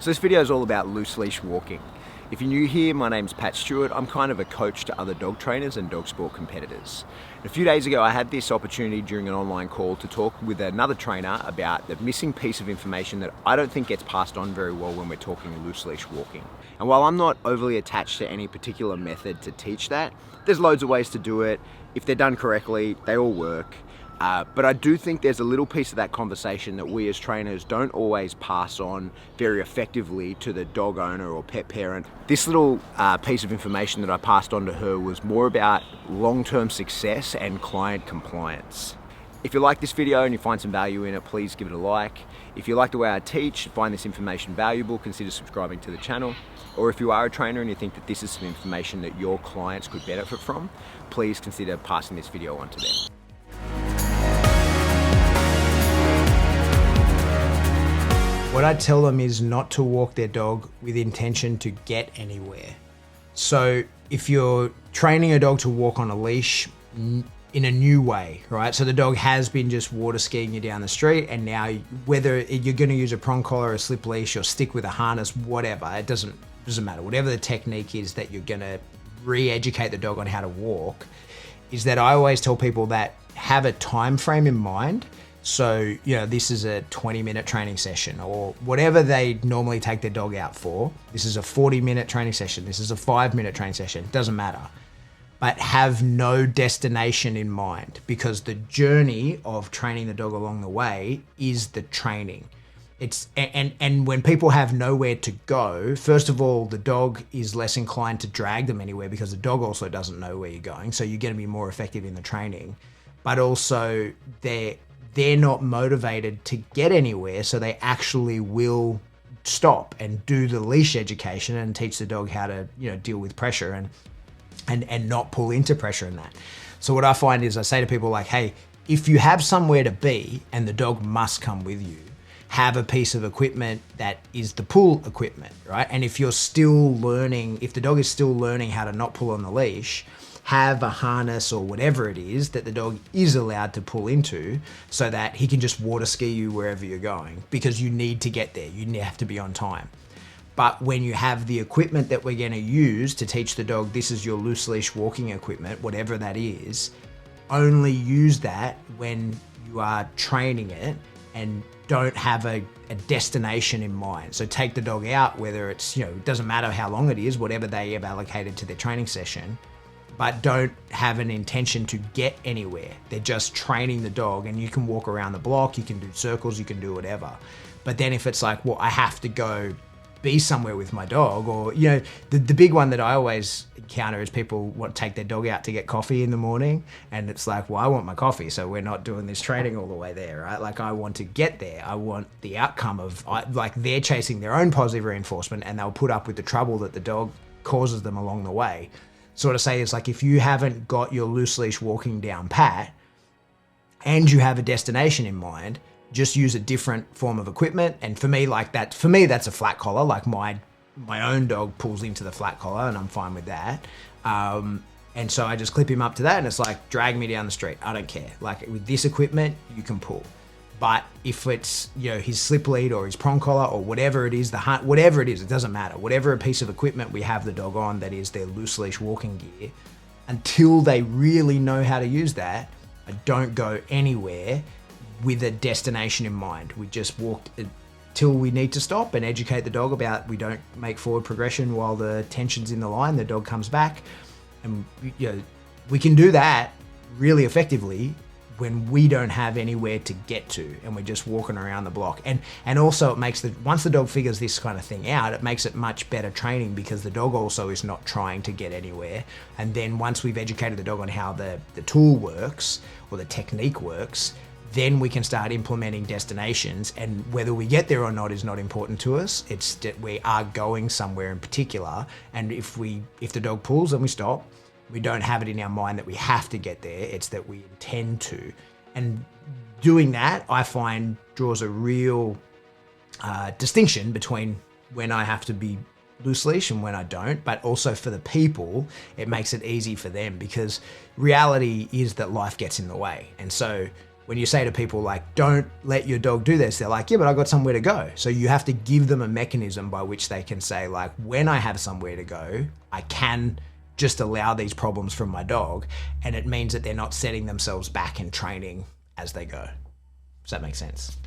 So this video is all about loose leash walking. If you're new here, my name's Stuart. I'm kind of a coach to other dog trainers and dog sport competitors. A few days ago, I had this opportunity during an online call to talk with another trainer about the missing piece of information that I don't think gets passed on very well when we're talking loose leash walking. And while I'm not overly attached to any particular method to teach that, there's loads of ways to do it. If they're done correctly, they all work. But I do think there's a little piece of that conversation that we as trainers don't always pass on very effectively to the dog owner or pet parent. This little piece of information that I passed on to her was more about long-term success and client compliance. If you like this video and you find some value in it, please give it a like. If you like the way I teach, find this information valuable, consider subscribing to the channel. Or if you are a trainer and you think that this is some information that your clients could benefit from, please consider passing this video on to them. What I tell them is not to walk their dog with intention to get anywhere. So if you're training a dog to walk on a leash in a new way, right? So the dog has been just water skiing you down the street, and now whether you're going to use a prong collar, a slip leash, or stick with a harness, whatever, it doesn't matter. Whatever the technique is that you're going to re-educate the dog on how to walk, is that I always tell people that have a time frame in mind. So, this is a 20-minute training session, or whatever they normally take their dog out for. This is a 40-minute training session. This is a 5-minute training session. It doesn't matter. But have no destination in mind, because the journey of training the dog along the way is the training. And when people have nowhere to go, first of all, the dog is less inclined to drag them anywhere because the dog also doesn't know where you're going. So you're going to be more effective in the training. But also they're not motivated to get anywhere, so they actually will stop and do the leash education and teach the dog how to deal with pressure and not pull into pressure and that. So what I find is I say to people like, hey, if you have somewhere to be and the dog must come with you, have a piece of equipment that is the pull equipment, right? And if you're still learning, if the dog is still learning how to not pull on the leash, have a harness or whatever it is that the dog is allowed to pull into so that he can just water ski you wherever you're going, because you need to get there. You have to be on time. But when you have the equipment that we're going to use to teach the dog, this is your loose leash walking equipment, whatever that is, only use that when you are training it and don't have a destination in mind. So take the dog out, whether it's, it doesn't matter how long it is, whatever they have allocated to their training session, but don't have an intention to get anywhere. They're just training the dog, and you can walk around the block, you can do circles, you can do whatever. But then if it's like, well, I have to go be somewhere with my dog, or, the big one that I always encounter is people want to take their dog out to get coffee in the morning. And it's like, well, I want my coffee, so we're not doing this training all the way there, right? Like, I want to get there. I want the outcome of, like, they're chasing their own positive reinforcement, and they'll put up with the trouble that the dog causes them along the way. So what I say is, like, if you haven't got your loose leash walking down pat and you have a destination in mind, just use a different form of equipment. And for me, that's a flat collar. Like, my own dog pulls into the flat collar, and I'm fine with that. And so I just clip him up to that, and it's like, drag me down the street. I don't care. Like, with this equipment, you can pull. But if it's, his slip lead or his prong collar or whatever it is, whatever it is, it doesn't matter. Whatever a piece of equipment we have the dog on that is their loose leash walking gear, until they really know how to use that, I don't go anywhere with a destination in mind. We just walk till we need to stop and educate the dog about, we don't make forward progression while the tension's in the line, the dog comes back. And we can do that really effectively when we don't have anywhere to get to and we're just walking around the block. And also it makes once the dog figures this kind of thing out, it makes it much better training, because the dog also is not trying to get anywhere. And then once we've educated the dog on how the tool works or the technique works, then we can start implementing destinations. And whether we get there or not is not important to us. It's that we are going somewhere in particular. And if the dog pulls, then we stop. We don't have it in our mind that we have to get there. It's that we intend to. And doing that, I find, draws a real distinction between when I have to be loose leash and when I don't. But also for the people, it makes it easy for them, because reality is that life gets in the way. And so when you say to people like, don't let your dog do this, they're like, yeah, but I got somewhere to go. So you have to give them a mechanism by which they can say like, when I have somewhere to go, I can just allow these problems from my dog. And it means that they're not setting themselves back in training as they go. Does that make sense?